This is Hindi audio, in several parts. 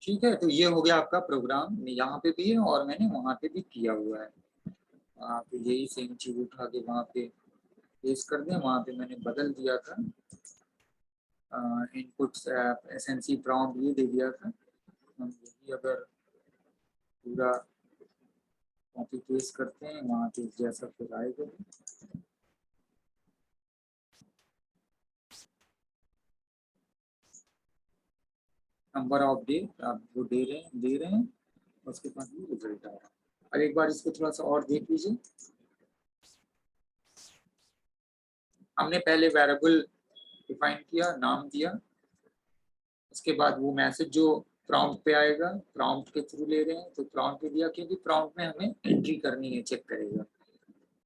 ठीक है, तो ये हो गया आपका प्रोग्राम, यहाँ पे भी है और मैंने वहाँ पे भी किया हुआ है। आप यही सेम चीज उठा के वहाँ पे पेस्ट कर दें, वहाँ पे मैंने बदल दिया था, इनपुट एसएनसी प्रॉम्प्ट ये दे दिया था। हम यही अगर पूरा कॉपी पेस्ट करते हैं वहाँ पे जैसा फिर आएगा। नंबर ऑफ डे आप वो दे रहे हैं, उसके बाद ये रिजल्ट आ रहा है। अब एक बार इसको थोड़ा सा और देख लीजिए। हमने पहले वेरिएबल डिफाइन किया, नाम दिया, उसके बाद वो मैसेज जो प्रॉम्प्ट पे आएगा, प्रॉम्प्ट के थ्रू ले रहे हैं तो प्रॉम्प्ट पे दिया, क्योंकि प्रॉम्प्ट में हमें एंट्री करनी है, चेक करेगा।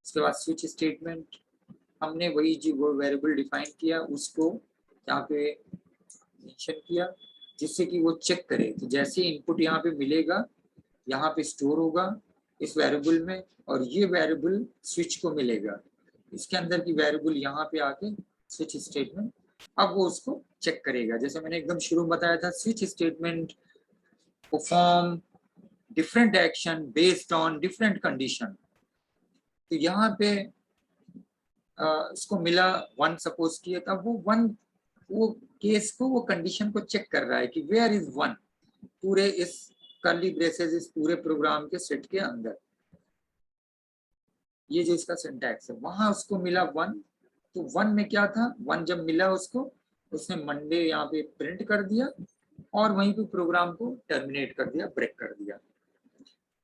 उसके बाद स्विच स्टेटमेंट, हमने वही जो वो वेरिएबल डिफाइन किया उसको यहाँ पे मेंशन किया, जिससे कि वो चेक करे। तो जैसे इनपुट यहाँ पे मिलेगा, यहाँ पे स्टोर होगा इस वेरिएबल में, और ये वेरिएबल स्विच को मिलेगा, इसके अंदर की वेरिएबल यहाँ पे आके स्विच स्टेटमेंट, अब वो उसको चेक करेगा। जैसे मैंने एकदम शुरू में बताया था, switch statement perform different action based on different condition. तो यहाँ पे इसको मिला 1 सपोज किया, तब वो 1 वो केस को, वो कंडीशन को चेक कर रहा है कि वेयर इज 1 पूरे इस कर्ली ब्रेसेस, इस पूरे प्रोग्राम के सेट के अंदर। ये जो इसका सिंटैक्स है, वहां उसको मिला 1, तो 1 में क्या था, 1 जब मिला उसको, उसने मंडे यहाँ पे प्रिंट कर दिया और वहीं पे प्रोग्राम को टर्मिनेट कर दिया, ब्रेक कर दिया।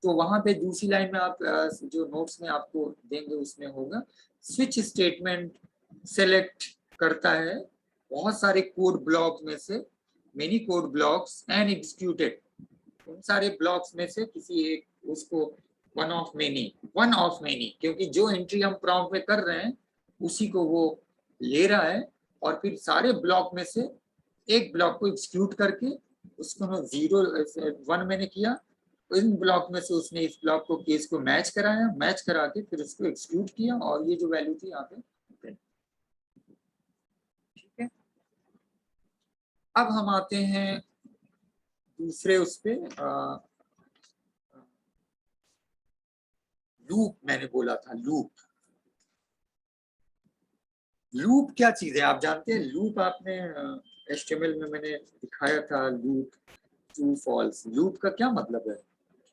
तो वहां पे दूसरी लाइन में आप जो नोट्स में आपको देंगे उसमें होगा, स्विच स्टेटमेंट सेलेक्ट करता है बहुत सारे कोड ब्लॉक में से, many code blocks and executed, उन सारे ब्लॉक्स में से किसी एक उसको, वन ऑफ मेनी, क्योंकि जो एंट्री हम प्रॉम्प्ट में कर रहे हैं उसी को वो ले रहा है, और फिर सारे ब्लॉक में से एक ब्लॉक को एग्जीक्यूट करके उसको 0 1 मैंने किया, इन ब्लॉक में से उसने इस ब्लॉक को केस को मैच कराया, मैच करा के फिर उसको एक्सक्यूट किया, और ये जो वैल्यू थी यहाँ पे। ठीक है, अब हम आते हैं दूसरे उस पे, लूप मैंने बोला था, लूप। लूप क्या चीज है आप जानते हैं? लूप आपने HTML में मैंने दिखाया था, लूप ट्रू फॉल्स। लूप का क्या मतलब है,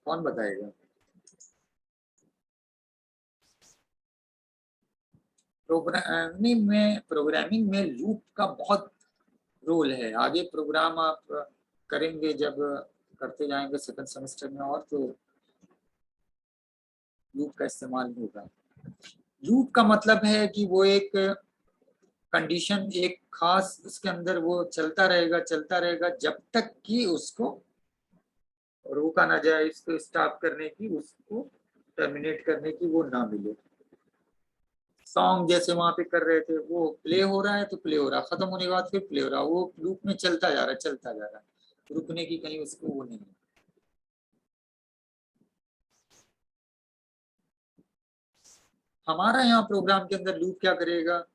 कौन बताएगा? प्रोग्रामिंग में लूप का बहुत रोल है। आगे प्रोग्राम आप करेंगे, जब करते जाएंगे सेकंड सेमेस्टर में, और तो लूप का इस्तेमाल होगा। लूप का मतलब है कि वो एक कंडीशन, एक खास उसके अंदर वो चलता रहेगा जब तक कि उसको रोका ना जाए, इसको स्टॉप करने की, उसको टर्मिनेट करने की वो ना मिले। सॉन्ग जैसे वहां पे कर रहे थे, वो प्ले हो रहा है तो प्ले हो रहा, खत्म होने के बाद फिर प्ले हो रहा, वो लूप में चलता जा रहा है, चलता जा रहा है, रुकने की कहीं उसको वो नहीं है। हमारा यहाँ प्रोग्राम के अंदर लूप क्या करेगा,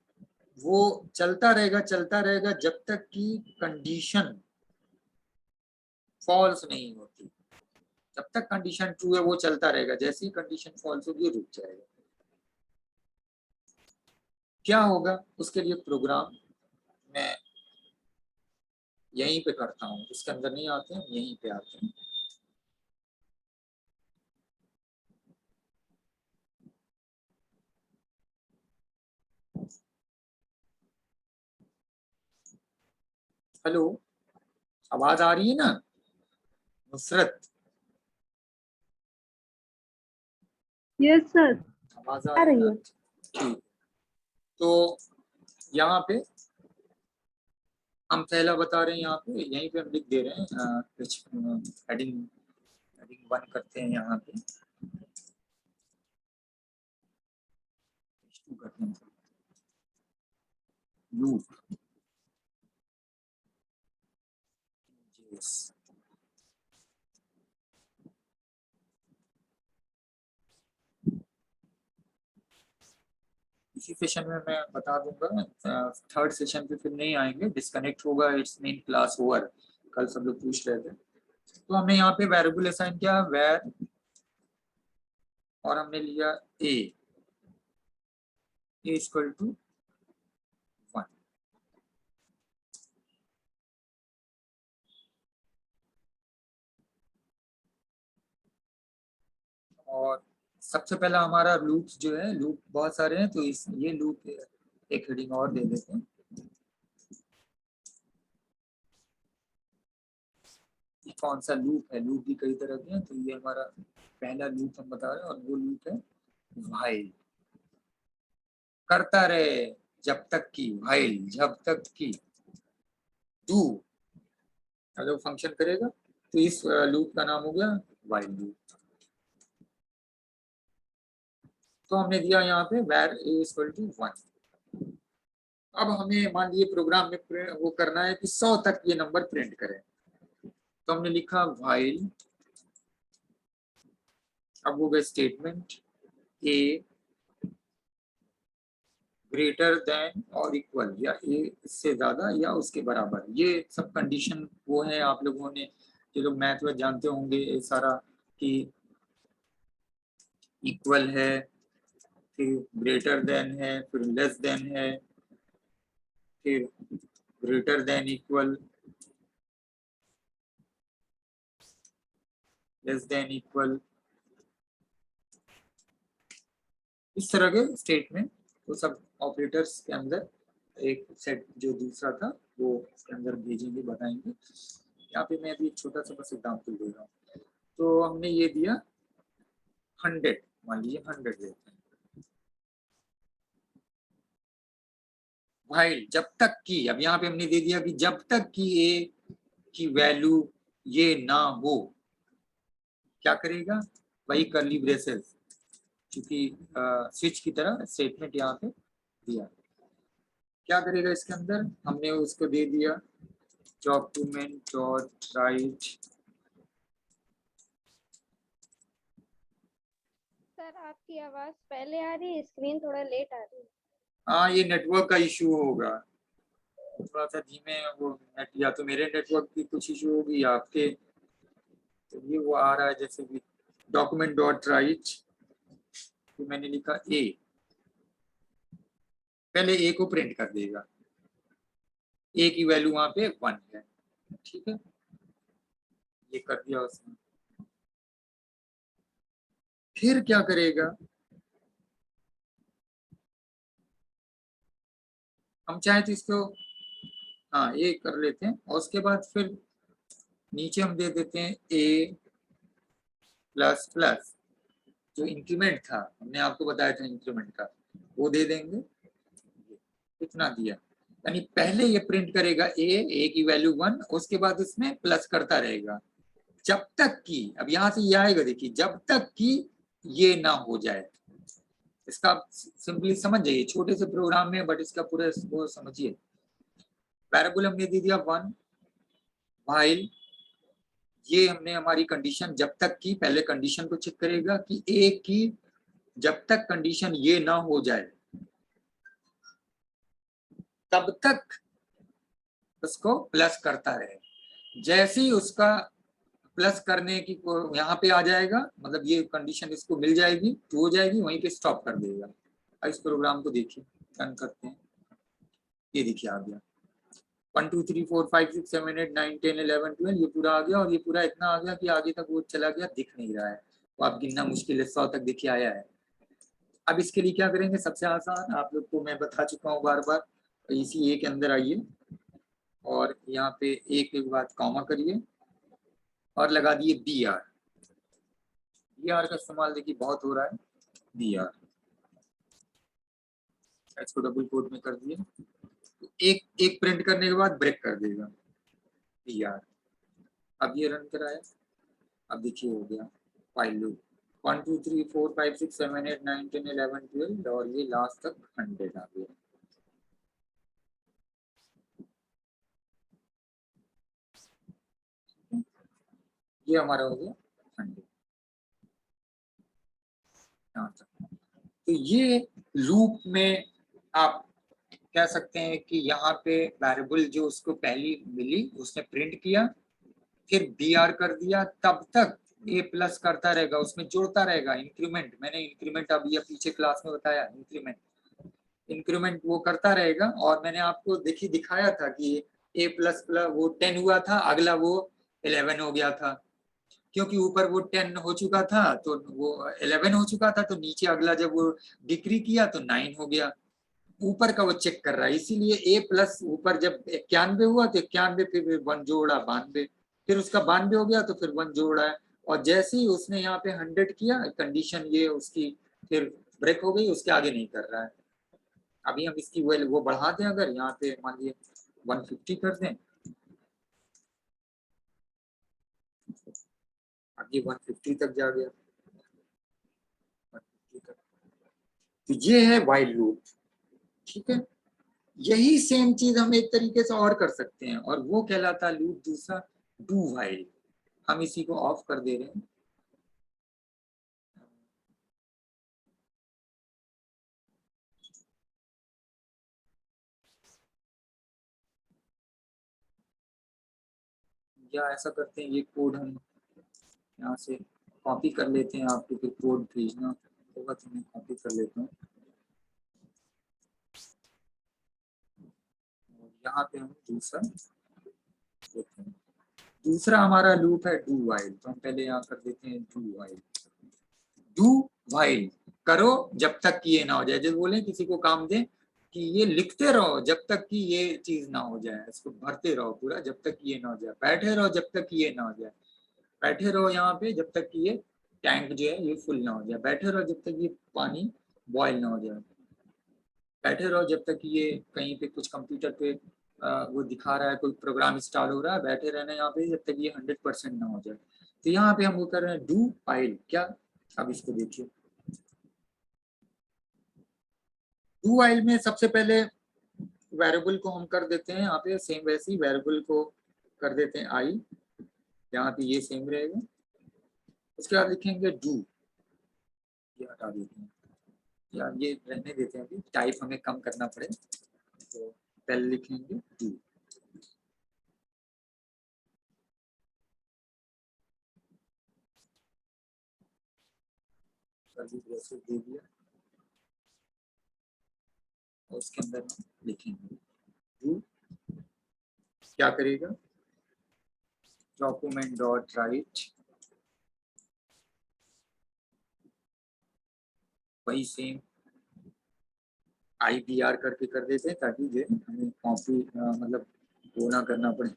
वो चलता रहेगा जब तक कि कंडीशन फॉल्स नहीं होती। जब तक कंडीशन ट्रू है वो चलता रहेगा, जैसे ही कंडीशन फॉल्स होगी रुक जाएगा। क्या होगा उसके लिए प्रोग्राम मैं यहीं पे करता हूँ, इसके अंदर नहीं आते हैं, यहीं पे आते हैं। हेलो, आवाज आ रही है ना नुसरत? यस सर, आवाज आ आ रही है रही ना? है। ठीक। तो यहाँ पे हम पहला बता रहे हैं, यहाँ पे यहीं पे हम लिख दे रहे हैं, कुछ हेडिंग हेडिंग 1 करते हैं यहाँ पे, करते हैं लूप। yes. इसी सेशन में मैं बता दूंगा, थर्ड सेशन पे फिर नहीं आएंगे, डिस्कनेक्ट होगा, इट्स मीन क्लास ओवर, कल सब लोग पूछ रहे थे। तो हमने यहाँ पे वेरिएबल असाइन किया वेर, और हमने लिया ए इक्वल टू 1। और सबसे पहला हमारा लूप जो है, लूप बहुत सारे हैं तो ये लूप एक हेडिंग और दे देते हैं। कौन सा लूप है, लूप भी कई तरह के हैं, तो ये हमारा पहला लूप हम बता रहे हैं, और वो लूप है व्हाइल। करता रहे जब तक की, व्हाइल जब तक की डू, अगर फंक्शन करेगा तो इस लूप का नाम हो गया व्हाइल लूप। तो हमने दिया यहाँ पे where a इक्वल टू 1। अब हमें मान लीजिए प्रोग्राम में वो करना है कि 100 तक ये नंबर प्रिंट करें, तो हमने लिखा व्हाइल, अब वो गए स्टेटमेंट a ग्रेटर देन और इक्वल, या a इससे ज्यादा या उसके बराबर। ये सब कंडीशन वो है, आप लोगों ने जो लोग मैथ में जानते होंगे ये सारा, कि इक्वल है, फिर ग्रेटर देन है, फिर लेस देन है, फिर greater than equal, less than equal, इस तरह के स्टेटमेंट वो सब ऑपरेटर्स के अंदर एक सेट जो दूसरा था वो इसके अंदर भेजेंगे, बताएंगे। यहाँ पे मैं अभी एक छोटा सा बस एग्जाम्पल दे रहा हूँ। तो हमने ये दिया 100, मान लीजिए 100 देते हैं। व्हाइल जब तक की, अब यहाँ पे हमने दे दिया कि जब तक कि ए की वैल्यू ये ना हो, क्या करेगा, वही करली ब्रेसेस, क्योंकि स्विच की तरह स्टेटमेंट यहाँ पे दिया। क्या करेगा इसके अंदर, हमने उसको दे दिया डॉक्यूमेंट डॉट राइट। सर आपकी आवाज पहले आ रही है, स्क्रीन थोड़ा लेट आ रही है। हाँ ये नेटवर्क का इशू होगा, थोड़ा सा धीमे वो नेट, या तो मेरे नेटवर्क की कुछ इशू होगी या आपके। तो ये वो आ रहा है जैसे कि डॉक्यूमेंट डॉट राइट, तो मैंने लिखा ए, पहले ए को प्रिंट कर देगा, ए की वैल्यू वहां पे 1 है, ठीक है, ये कर दिया उसने। फिर क्या करेगा, हम चाहे तो इसको हाँ ए कर लेते हैं, और उसके बाद फिर नीचे हम दे देते हैं ए प्लस प्लस, जो इंक्रीमेंट था हमने आपको बताया था इंक्रीमेंट का, वो दे देंगे। इतना दिया, यानी पहले ये प्रिंट करेगा ए की वैल्यू 1, उसके बाद उसमें प्लस करता रहेगा जब तक कि, अब यहां से ये आएगा देखिए, जब तक कि ये ना हो जाए। इसका सिंपली समझ जाइए, छोटे से प्रोग्राम में, बट इसका पूरा वो समझिए। वेरिएबल हमने दे दिया 1, व्हाइल ये हमने हमारी कंडीशन जब तक की, पहले कंडीशन को चेक करेगा कि ए की जब तक कंडीशन ये ना हो जाए तब तक उसको प्लस करता रहे। जैसे ही उसका प्लस करने की यहाँ पे आ जाएगा, मतलब ये कंडीशन इसको मिल जाएगी, तो हो जाएगी, वहीं पे स्टॉप कर देगा। अब इस प्रोग्राम को देखिए, रन करते हैं, ये देखिए आ गया 1 2 3 4 5 6 7 8 9 10 11 12, ये पूरा आ गया, और ये पूरा इतना आ गया कि आगे तक वो चला गया, दिख नहीं रहा है, तो आप गिनना मुश्किल है, 100 तक देखिए आया है। अब इसके लिए क्या करेंगे, सबसे आसान, आप लोग को मैं बता चुका हूँ बार बार, इसी ए के अंदर आइए, और यहाँ पे एक के बाद कॉमा करिए, और लगा दिए बी आर। बी आर का इस्तेमाल देखिए बहुत हो रहा है, बी आर, इसको डबल कोट में कर दिए, तो एक प्रिंट करने के बाद ब्रेक कर देगा बी आर। अब ये रन कराया, अब देखिए हो गया फाइल लूप 1 2 3 4 5 6 7 8 9 10 11 12, और ये लास्ट तक 100 आ गया। ये हमारा हो गया 100 यहाँ तक। तो ये लूप में आप कह सकते हैं कि यहाँ पे वेरिएबल जो उसको पहली मिली उसने प्रिंट किया, फिर बी आर कर दिया, तब तक ए प्लस करता रहेगा, उसमें जोड़ता रहेगा। इंक्रीमेंट, मैंने इंक्रीमेंट अभी पीछे क्लास में बताया, इंक्रीमेंट वो करता रहेगा। और मैंने आपको दिखाया था कि ए प्लस प्लस वो 10 हुआ था, अगला वो 11 हो गया था, क्योंकि ऊपर वो 10 हो चुका था तो वो 11 हो चुका था, तो नीचे अगला जब वो डिक्री किया तो 9 हो गया। ऊपर का वो चेक कर रहा है, इसीलिए ए प्लस ऊपर जब 91 हुआ तो 91 फिर 1 जोड़ा 92, फिर उसका 92 हो गया तो फिर 1 जोड़ा है। और जैसे ही उसने यहाँ पे 100 किया, कंडीशन ये उसकी फिर ब्रेक हो गई, उसके आगे नहीं कर रहा है। अभी हम इसकी वो बढ़ा दें, अगर यहाँ पे मान लीजिए 150 कर दें, अभी 150 तक जा गया, 150 तक। तो ये है वाइल लूप, ठीक है। यही सेम चीज हम एक तरीके से और कर सकते हैं, और वो कहलाता है लूप दूसरा, डू वाइल। हम इसी को ऑफ कर दे रहे हैं। या ऐसा करते हैं, ये कोड हम यहाँ से कॉपी कर लेते हैं, आपको फिर कोड भेजना होगा तो मैं कॉपी कर लेता हूँ। यहाँ पे हम दूसरा देते हैं। दूसरा हमारा लूप है डू वाइल, तो हम पहले यहाँ कर देते हैं डू वाइल। डू वाइल करो जब तक कि ये ना हो जाए, जब बोले किसी को काम दे कि ये लिखते रहो जब तक कि ये चीज ना हो जाए, इसको भरते रहो पूरा जब तक कि ये ना हो जाए, बैठे रहो जब तक कि ये ना हो जाए, बैठे रहो यहाँ पे जब तक कि ये टैंक जो है ये फुल ना हो जाए, बैठे रहो जब तक ये पानी बॉयल ना हो जाए, बैठे रहो जब तक ये कहीं पे कुछ कंप्यूटर पे वो दिखा रहा है कोई प्रोग्राम इंस्टॉल हो रहा है, बैठे रहना यहाँ पे जब तक ये 100% ना हो जाए। तो यहाँ पे हम वो कर रहे हैं डू वाइल क्या। अब इसको देखिए, डू वाइल में सबसे पहले वेरिएबल को हम कर देते हैं यहाँ पे सेम, वैसे ही वेरिएबल को कर देते हैं आई, यहाँ पे ये सेम रहेगा। उसके बाद लिखेंगे डू, ये हटा देते हैं या ये रहने देते हैं, अभी टाइप हमें कम करना पड़े तो पहले लिखेंगे डू। दे दिया और उसके अंदर हम लिखेंगे डू क्या करेगा, डॉक्यूमेंट डॉट राइट, वही सेम IBR करके कर देते हैं ताकि जो हमें कॉपी मतलब वो ना करना पड़े,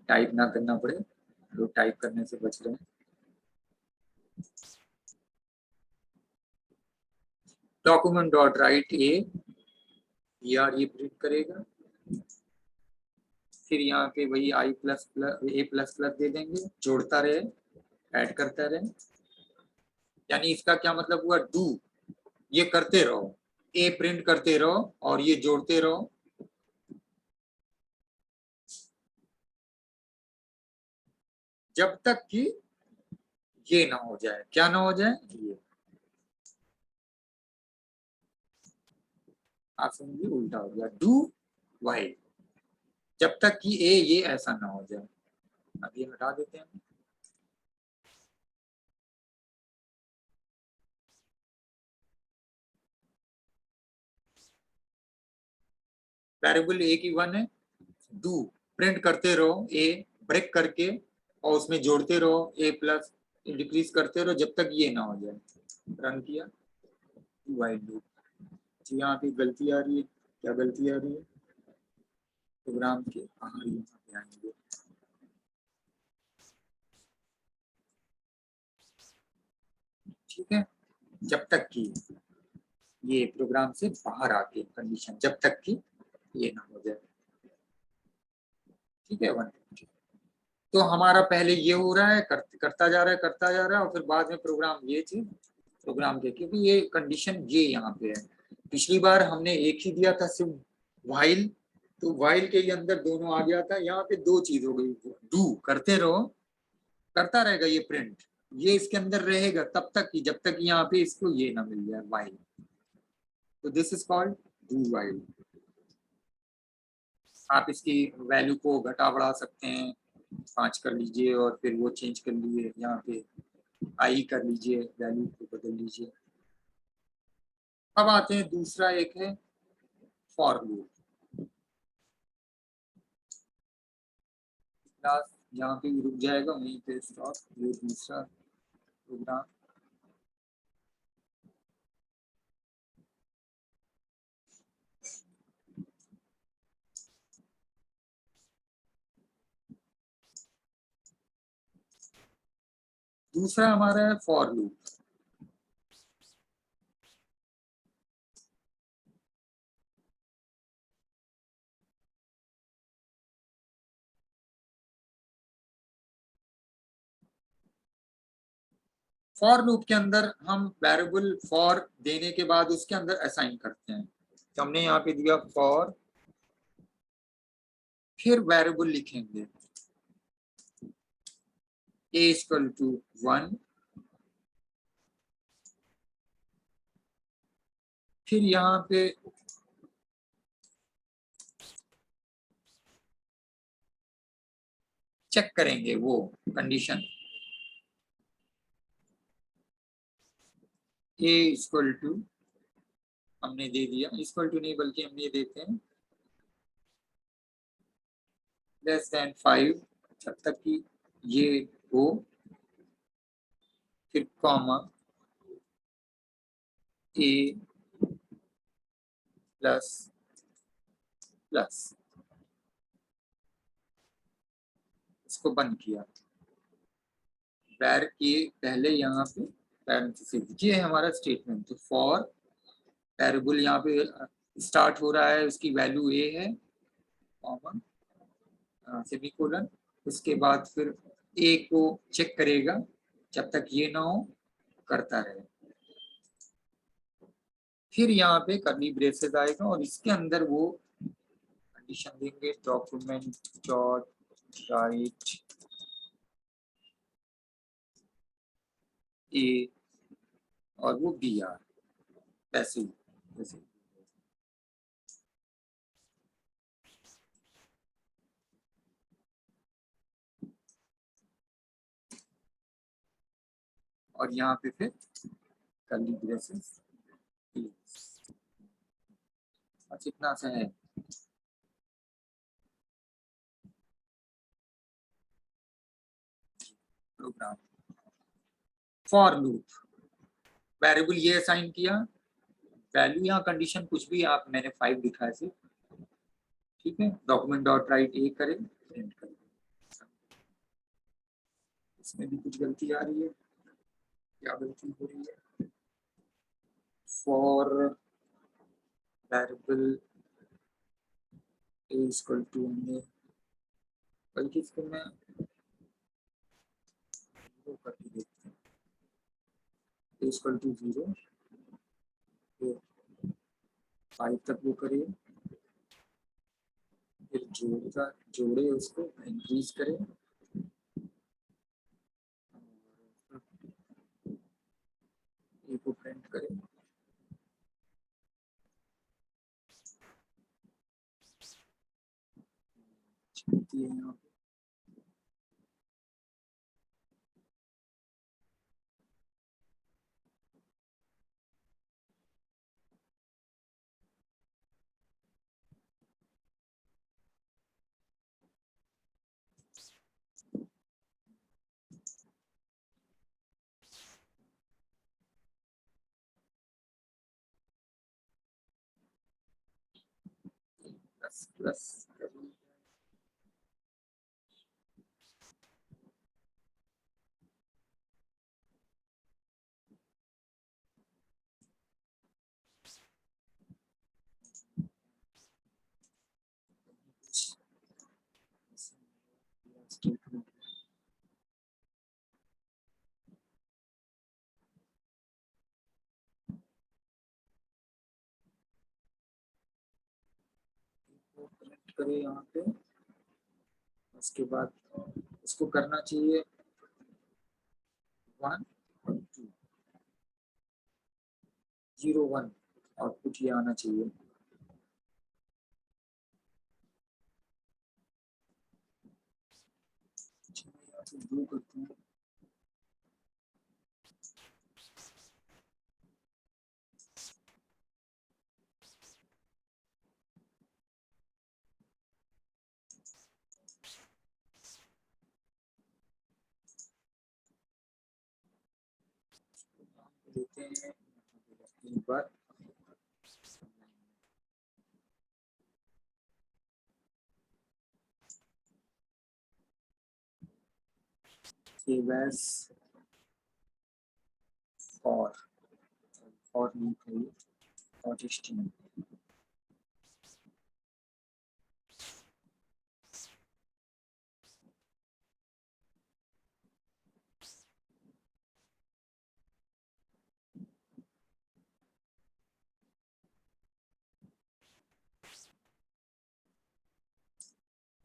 टाइप ना करना पड़े, लोग टाइप करने से बच रहे हैं। डॉक्यूमेंट डॉट राइट ए BR ये प्रिंट करेगा, फिर यहाँ पे वही आई प्लस प्लस ए प्लस प्लस दे देंगे, जोड़ता रहे ऐड करता रहे। यानी इसका क्या मतलब हुआ, डू ये करते रहो, ए प्रिंट करते रहो और ये जोड़ते रहो, जब तक कि ये ना हो जाए, क्या ना हो जाए, ये आप समझिए उल्टा हो गया, डू वाइल जब तक कि ए ये ऐसा ना हो जाए। अब ये हटा देते हैं, वेरिएबल ए की 1 है, डू प्रिंट करते रहो ए ब्रेक करके और उसमें जोड़ते रहो ए प्लस, डिक्रीज करते रहो जब तक ये ना हो जाए। रन किया वाइल लूप। यहाँ पे गलती आ रही है, क्या गलती आ रही है प्रोग्राम के, यहाँ पे आएंगे, ठीक है। जब तक कि ये प्रोग्राम से बाहर आके कंडीशन, जब तक कि ये ना हो जाए, ठीक है 150। तो हमारा पहले ये हो रहा है, करता जा रहा है करता जा रहा है, और फिर बाद में प्रोग्राम ये चीज प्रोग्राम के, क्योंकि ये कंडीशन ये यहाँ पे है। पिछली बार हमने एक ही दिया था सिर्फ वाइल, तो वाइल के अंदर दोनों आ गया था, यहाँ पे दो चीज हो गई, डू करते रहो करता रहेगा ये प्रिंट, ये इसके अंदर रहेगा तब तक कि जब तक यहाँ पे इसको ये ना मिल जाए वाइल, तो this is called do while. आप इसकी वैल्यू को घटा बढ़ा सकते हैं, 5 कर लीजिए और फिर वो चेंज कर लिए, यहाँ पे आई कर लीजिए, वैल्यू को बदल लीजिए। अब आते हैं दूसरा एक है फॉर लूप। क्लास यहाँ पे रुक जाएगा, वहीं पे स्टॉप, ये दूसरा प्रोग्राम। दूसरा हमारा है फॉर लूप। फॉर लूप के अंदर हम वेरिएबल फॉर देने के बाद उसके अंदर असाइन करते हैं। तो हमने यहाँ पे दिया फॉर, फिर वेरिएबल लिखेंगे a इक्वल टू 1, फिर यहाँ पे चेक करेंगे वो कंडीशन a इक्वल टू, हमने दे दिया इक्वल टू नहीं बल्कि हम ये देते हैं लेस देन 5, जब तक कि ये हो, फिर कॉमा a प्लस प्लस, इसको बंद किया। वैर के पहले यहाँ पे पैरेंथेसिस, ये है हमारा स्टेटमेंट। तो फॉर वेरिएबल यहाँ पे स्टार्ट हो रहा है, उसकी वैल्यू a है, कॉमा सेमीकोलन, उसके बाद फिर a को चेक करेगा, जब तक ये ना हो करता रहे। फिर यहाँ पे कर्ली ब्रेसेस आएगा और इसके अंदर वो कंडीशन देंगे, डॉक्यूमेंट डॉट राइट ए और वो बी आर, वैसे वैसे। और यहाँ पे फिर कर्ली ब्रेसेस, बस इतना सा है। प्रोग्राम फॉर लूप, वेरिएबल ये असाइन किया, वैल्यू यहाँ कंडीशन कुछ भी आप, मैंने 5 लिखा है सिर्फ, ठीक है। डॉक्यूमेंट डॉट राइट ए करें, प्रिंट करें। इसमें भी कुछ गलती आ रही है, क्या गलती हो रही है? For variable a equal to, हमने बल्कि इसको मैं वो करके देखते हैं, ए इक्वल टू 0, 5 तक वो करिए, फिर जोड़े उसको इंक्रीज करें, ए को प्रिंट करें, चलती है यहाँ पे। प्लस प्लस स्टेटमेंट को प्रिंट करें यहाँ पे। उसके बाद इसको करना चाहिए 1 और 2, 0 1 आउटपुट ये आना चाहिए। तो दो करते हैं। लेते हैं एक बार save as for नहीं चाहिए और HTML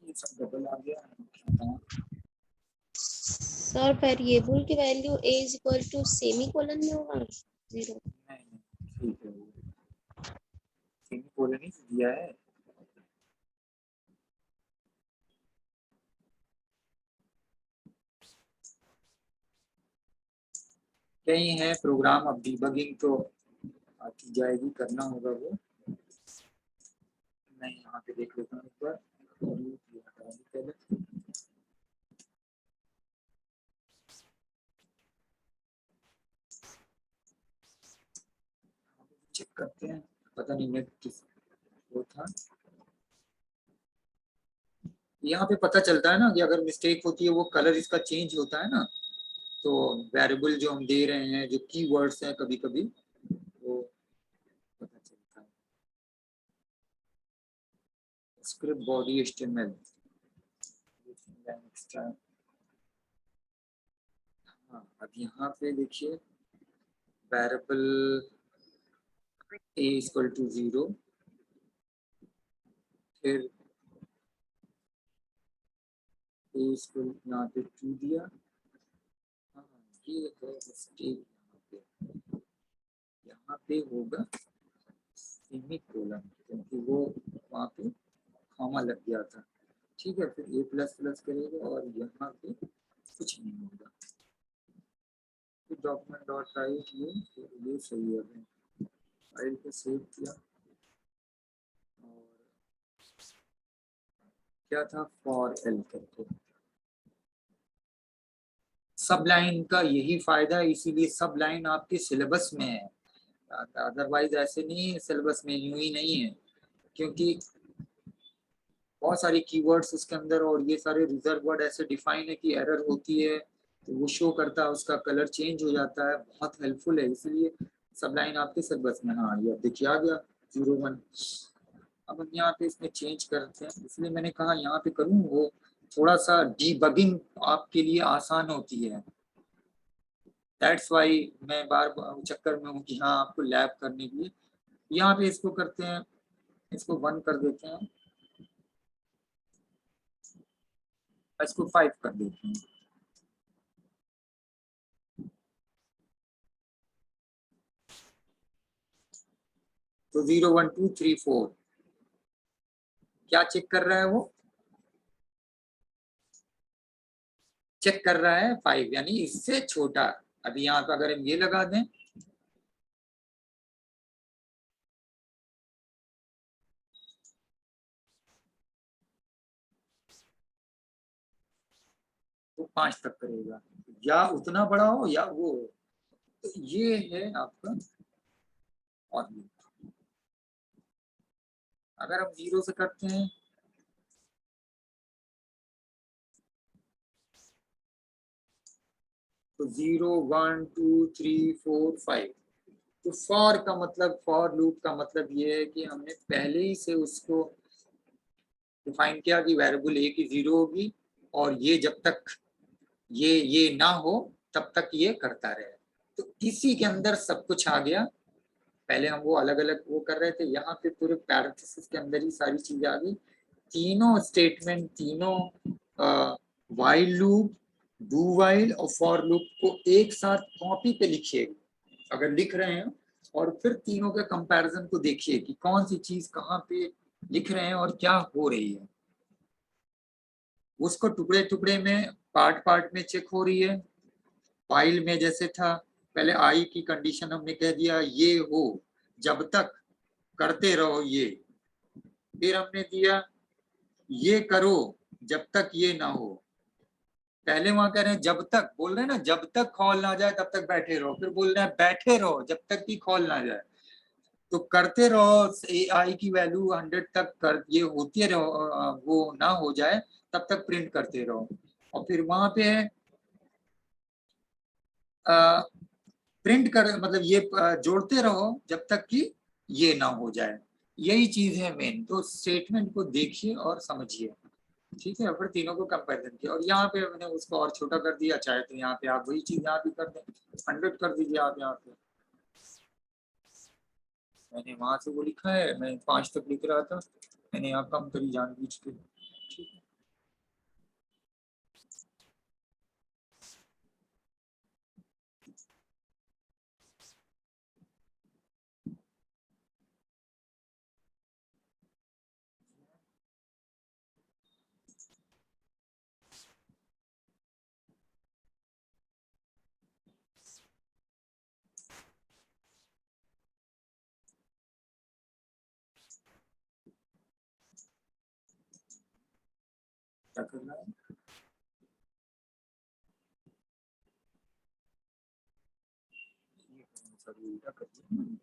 ये सब डबल आ गया। सर वेरिएबल की value a is equal to semicolon में होगा 0। नहीं ठीक है, सेमीकोलन ही दिया है। कहीं है प्रोग्राम, अब डिबगिंग तो आती जाएगी, करना होगा वो। मैं यहाँ पे देख लेता हूँ एक बार पहले। चेक करते हैं, पता नहीं नेट किस वो था। यहाँ पे पता चलता है ना कि अगर मिस्टेक होती है वो कलर इसका चेंज होता है ना, तो वेरिएबल जो हम दे रहे हैं, जो कीवर्ड्स हैं, कभी कभी वो पता चलता है। Script body HTML extra. हाँ, अब यहाँ पे देखिए वेरिएबल a इक्वल टू 0, फिर a इक्वल यहाँ पे 2 दिया। हाँ, ये है मिस्टेक, यहाँ पे होगा सेमीकोलन, क्योंकि वो वहाँ पे कॉमा लग गया था। ठीक है, फिर a प्लस प्लस करेगा और यहाँ पे कुछ नहीं होगा। फिर डॉक्यूमेंट डॉट राइट, ये सही है। फाइल को सेव किया और क्या था, फॉर एल करके। सब लाइन का यही फायदा है, इसीलिए सब लाइन आपके सिलेबस में है, अदरवाइज ऐसे नहीं है सिलेबस में, यूं ही नहीं है, क्योंकि बहुत सारी कीवर्ड्स उसके अंदर और ये सारे रिजर्व वर्ड ऐसे डिफाइन है कि एरर होती है तो वो शो करता है, उसका कलर चेंज हो जाता है, बहुत हेल्पफुल है, इसलिए सब लाइन आपके सिलेबस में। हाँ, ये देखिए आ गया 01। अब हम यहाँ पे इसमें चेंज करते हैं, इसलिए मैंने कहा यहाँ पे करूँ, वो थोड़ा सा डीबगिंग आपके लिए आसान होती है। दैट्स वाई मैं बार बार चक्कर में हूँ कि हाँ आपको लैब करने के लिए। यहाँ पे इसको करते हैं, इसको 1 कर देते हैं, इसको 5 कर देते हैं। तो 0 1 2 3 4 क्या चेक कर रहा है वो, चेक कर रहा है 5, यानी इससे छोटा। अभी यहाँ पे अगर हम ये लगा दें तो 5 तक करेगा, या उतना बड़ा हो या वो। तो ये है आपका। और अगर हम 0 से करते हैं तो 0 1 2 3 4 5। तो फॉर का मतलब, फॉर लूप का मतलब ये है कि हमने पहले ही से उसको डिफाइन किया कि वेरिएबल a की 0 होगी और ये जब तक ये ना हो तब तक ये करता रहे। तो इसी के अंदर सब कुछ आ गया। पहले हम वो अलग अलग वो कर रहे थे, यहाँ पे पूरे पैरेंथेसिस के अंदर ही सारी चीजें आ गई। तीनों स्टेटमेंट, तीनों व्हाइल लूप, डू व्हाइल और फॉर लूप को एक साथ कॉपी पे लिखिए अगर लिख रहे हैं, और फिर तीनों के कंपैरिजन को देखिए कि कौन सी चीज कहाँ पे लिख रहे हैं और क्या हो रही है। उसको टुकड़े टुकड़े में पार्ट पार्ट में चेक हो रही है। फाइल में जैसे था पहले आई की कंडीशन हमने कह दिया ये हो जब तक करते रहो ये, फिर हमने दिया ये करो जब तक ये ना हो। पहले वहां कह रहे हैं जब तक, बोल रहे हैं ना जब तक खौल ना जाए तब तक बैठे रहो, फिर बोल रहे हैं बैठे रहो जब तक कि खौल ना जाए। तो करते रहो आई की वैल्यू 100 तक कर ये होती रहो, वो ना हो जाए तब तक प्रिंट करते रहो। और फिर वहां पे प्रिंट कर मतलब ये जोड़ते रहो जब तक कि ये ना हो जाए। यही चीज है मेन। तो स्टेटमेंट को देखिए और समझिए, ठीक है। फिर तीनों को कंपैरिजन किया और यहाँ पे मैंने उसको और छोटा कर दिया। चाहे तो यहाँ पे आप वही चीज यहाँ भी कर दें, 100 कर दीजिए आप यहाँ पे। मैंने वहां से वो लिखा है, मैं 5 तक लिख रहा था, मैंने यहाँ कम करी जानबूझ के, ठीक है। क्या करना है, सब उल्टा कर दिया।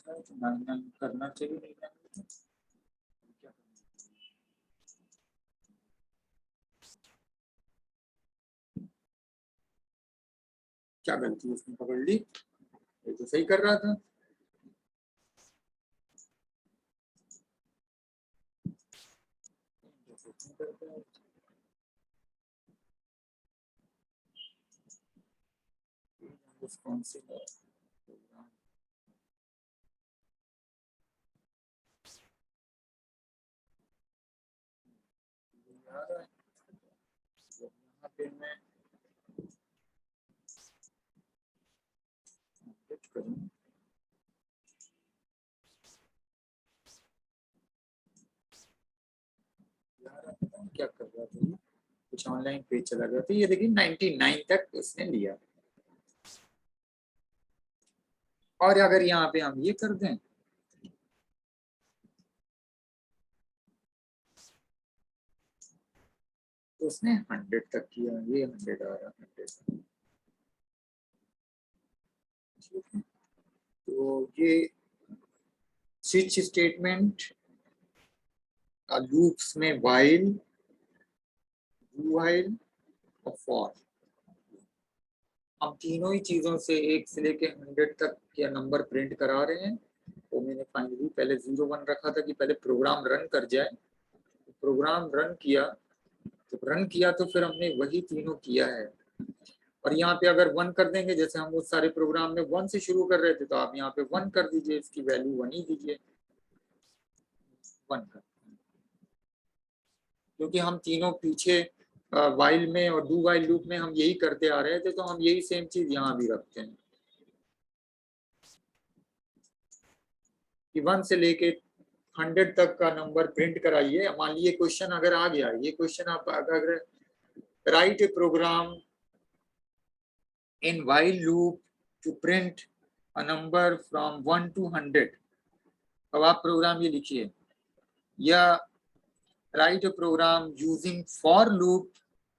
तो 9 करना चाहिए, नहीं करना चाहिए। क्या करना चाहिए? क्या गलती उसने पकड़ ली, ये तो सही कर रहा था। कौन से प्रोग्राम यहाँ पे मैं करूँ, क्या कर रहा था ये, कुछ ऑनलाइन पेज चला गया था। ये देखिए 99 तक उसने लिया। और अगर यहाँ पे हम ये कर दें तो उसने 100 तक किया, ये 100 आ रहा, 100। तो ये स्विच स्टेटमेंट लूप्स में व्हाइल, डू व्हाइल और फॉर, हम तीनों ही चीजों से 1 से लेके 100 तक के नंबर प्रिंट करा रहे हैं। तो मैंने फाइनली पहले 01 रखा था कि पहले प्रोग्राम रन कर जाए। प्रोग्राम रन किया, तो रन किया तो फिर हमने वही तीनों किया है। और यहाँ पे अगर 1 कर देंगे, जैसे हम उस सारे प्रोग्राम में 1 से शुरू कर रहे थे, तो आप यहाँ पे 1 कर दीजिए, इसकी वैल्यू 1 ही दीजिए, 1 कर, क्योंकि हम तीनों पीछे वाइल में और डू वाइल लूप में हम यही करते आ रहे थे, तो हम यही सेम चीज यहाँ भी रखते हैं कि 1 से लेके 100 तक का नंबर प्रिंट कराइए। मान लीजिए क्वेश्चन अगर आ गया, ये क्वेश्चन आप अगर write a program in while loop to print a number from 1 to 100, अब आप प्रोग्राम ये लिखिए, या write a program using for loop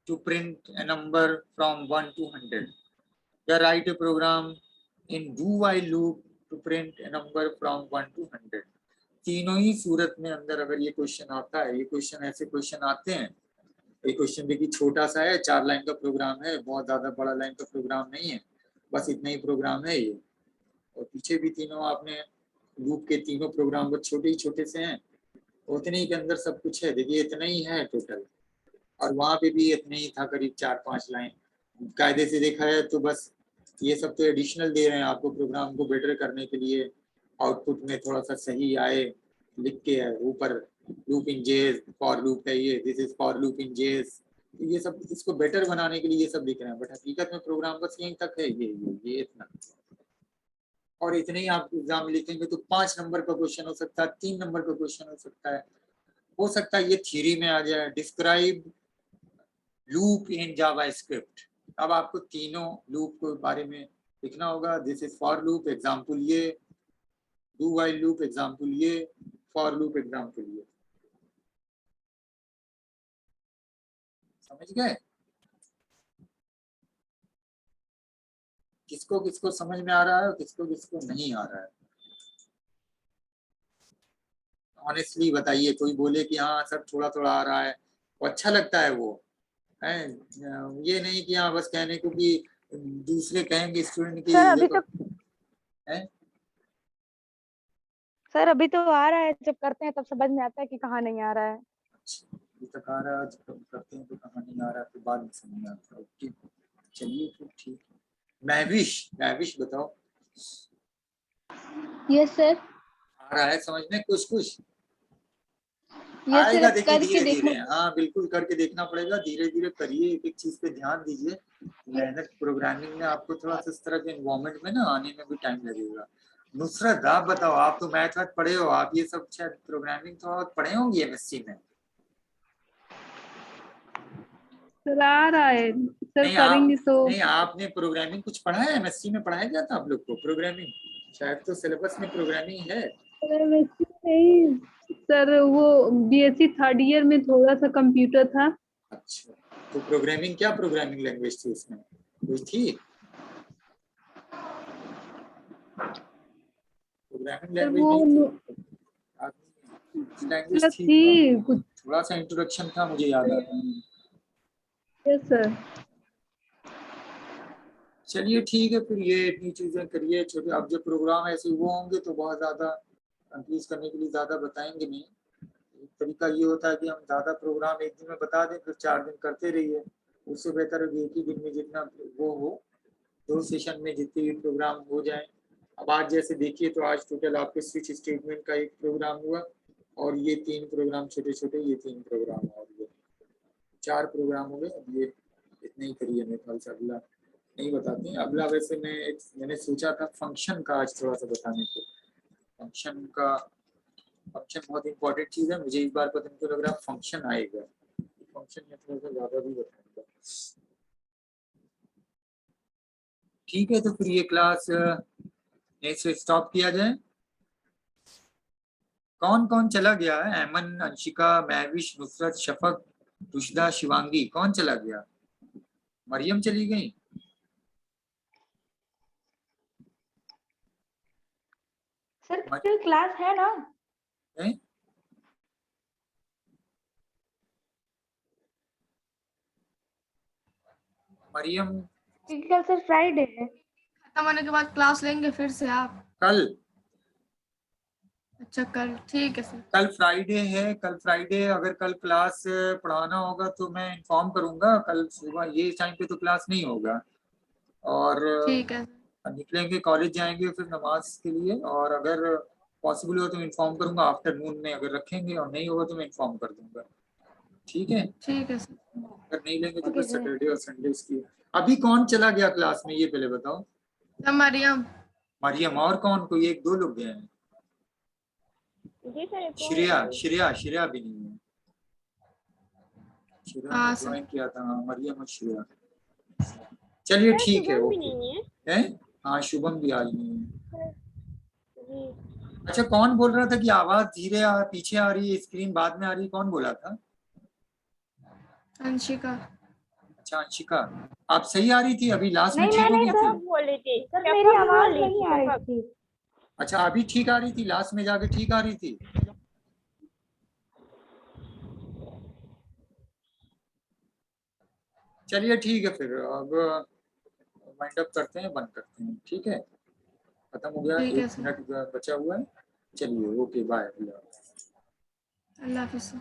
to print a number from 1 to 100, या write a program in do while loop to print a number from 1 to 100। तीनों ही सूरत में अंदर अगर ये क्वेश्चन आता है, ये क्वेश्चन ऐसे क्वेश्चन आते हैं। ये क्वेश्चन देखिए छोटा सा है, 4 लाइन का प्रोग्राम है, बहुत ज्यादा बड़ा लाइन का प्रोग्राम नहीं है, बस इतना ही प्रोग्राम है ये। और पीछे भी तीनों आपने लूप के तीनों प्रोग्राम वो छोटे ही छोटे से हैं, उतने ही के अंदर सब कुछ है। देखिए इतना ही है टोटल, और वहां पे भी इतने ही था, करीब 4-5 लाइन। कायदे से देखा है तो बस ये सब तो एडिशनल दे रहे हैं आपको प्रोग्राम को बेटर करने के लिए, आउटपुट में थोड़ा सा सही आए लिख के ऊपर लूप इन जेस, फॉर लूप है ये, this is for loop in जेस। ये सब इसको बेटर बनाने के लिए ये सब लिख रहे हैं, बट हकीकत में प्रोग्राम बस यहीं तक है, ये इतना। और इतने ही आप एग्जाम में लिखेंगे तो 5 नंबर का क्वेश्चन हो सकता है, 3 नंबर का क्वेश्चन हो सकता है ये थ्योरी में आ जाए, डिस्क्राइब लूप इन जावास्क्रिप्ट। अब आपको तीनों लूप के बारे में लिखना होगा, this is for loop example ये, डू व्हाइल लूप एग्जाम्पल ये, फॉर लूप एग्जाम्पल ये। समझ गए? किसको किसको समझ में आ रहा है और किसको किसको नहीं आ रहा है, ऑनेस्टली बताइए। कोई बोले कि हाँ सर थोड़ा थोड़ा आ रहा है, वो अच्छा लगता है वो है, ये नहीं कि हाँ बस कहने को कि दूसरे कहेंगे स्टूडेंट की सर अभी तो है। सर अभी तो आ रहा है, जब करते हैं तब समझ में आता है कि कहाँ नहीं आ रहा है। अच्छा, अभी तक आ रहा है, जब करते हैं तो कहाँ नहीं आ रहा है, तो बाद में समझ में आता है। ओके चलिए फिर ठीक है। महविश बताओ, यस सर। आ रहा है समझ में कुछ कुछ? यस आएगा, सर, देखिए करके धीरे धीरे, देखना। हाँ बिल्कुल करके देखना पड़ेगा, धीरे धीरे करिए, एक एक चीज पे ध्यान दीजिए। मेहनत प्रोग्रामिंग में आपको थोड़ा सा इस तरह के एनवायरनमेंट में ना आने में भी टाइम लगेगा। नुसरत आप बताओ, आप तो मैथ वैथ पढ़े हो, आप ये सब शायद प्रोग्रामिंग थोड़ा बहुत पढ़े होंगे एमएससी में। सर आ रहा है सर, नहीं आप, करेंगे तो। नहीं आपने प्रोग्रामिंग कुछ पढ़ा है एमएससी में, पढ़ाया गया था आप लोग को प्रोग्रामिंग? शायद तो सिलेबस में प्रोग्रामिंग है। सर वैसे नहीं सर, वो बीएससी थर्ड ईयर में थोड़ा सा कंप्यूटर था। अच्छा, तो प्रोग्रामिंग क्या प्रोग्रामिंग लैंग्वेज थी उसमें, कोई थी प्रोग्रामिंग सर लैंग्वेज? वो नहीं थी, लैंग्वेज सर थी, थी कुछ। थोड़ा सा इंट्रोडक्शन था, मुझे याद आ रहा है। Yes sir. चलिए ठीक है फिर, ये इतनी चीजें करिए छोटे। अब जब प्रोग्राम ऐसे वो होंगे तो बहुत ज्यादा कंफ्यूज करने के लिए ज्यादा बताएंगे नहीं। एक तरीका ये होता है कि हम ज्यादा प्रोग्राम एक दिन में बता दें, फिर 4 दिन करते रहिए। उससे बेहतर है एक ही दिन में जितना वो हो, 2 सेशन में जितने भी प्रोग्राम हो जाए। अब आज जैसे देखिए तो आज टोटल आपके स्विच स्टेटमेंट का एक प्रोग्राम हुआ, और ये 3 प्रोग्राम छोटे छोटे, ये 3 प्रोग्राम, और ये 4 प्रोग्राम हो गए। अब ये इतने ही करिए, मेरे ख्याल से अगला नहीं बताते हैं। अगला वैसे मैंने सोचा था फंक्शन का आज थोड़ा सा बताने को। फंक्शन बहुत इंपॉर्टेंट चीज है, मुझे इस बार पता नहीं लग रहा फंक्शन आएगा, फंक्शन में थोड़ा सा ज्यादा भी बताऊंगा। ठीक है, तो फिर ये क्लास यहीं से स्टॉप किया जाए। कौन कौन चला गया है? अमन, अंशिका, महविश, नुसरत, शफक, रुशदा, शिवांगी, कौन चला गया? मरियम चली गई? सर कल क्लास है ना? है? मरियम क्योंकि कल सर फ्राइडे है। खत्म होने के बाद क्लास लेंगे फिर से आप? कल? अच्छा कल, ठीक है सर। कल फ्राइडे है, कल फ्राइडे, अगर कल क्लास पढ़ाना होगा तो मैं इन्फॉर्म करूंगा। कल सुबह ये टाइम पे तो क्लास नहीं होगा, और ठीक है। निकलेंगे, कॉलेज जाएंगे फिर नमाज के लिए, और अगर पॉसिबल हो तो मैं इन्फॉर्म करूंगा आफ्टरनून में, अगर रखेंगे, और नहीं होगा तो मैं इन्फॉर्म कर दूंगा। ठीक है, ठीक है सर। अगर नहीं लेंगे तो ओके फिर सर। सैटरडे और संडे की। अभी कौन चला गया क्लास में ये पहले बताओ? सर मरियम। मरियम, और कौन? कोई 1-2 लोग गए हैं? जी सर श्रेया भी नहीं है। श्रेया हाँ ने सर। ज्वाइन किया था, मरियम और श्रेया। चलिए ठीक है, ओके। नहीं है? हाँ शुभम भी आज नहीं है। है जी। अच्छा, कौन बोल रहा था कि आवाज धीरे पीछे आ रही है, स्क्रीन बाद में आ रही है, कौन बोला था? अंशिका। अच्छा अंशिका, आप सही आ रही थी, अभी लास्ट में नहीं ठीक मैं हो नहीं गई सर थी? बोल रही थी, सर मेरी आवाज नहीं आ रही थी। अच्छा अभी ठीक आ रही थी, लास्ट में जाके ठीक आ रही थी? चलिए ठीक है फिर, अब वाइंड अप करते हैं, बंद करते हैं, ठीक है, खत्म हो गया, ठीक है 1 सर। मिनट बचा हुआ है। चलिए ओके बाय। अल्लाह हाफिज़।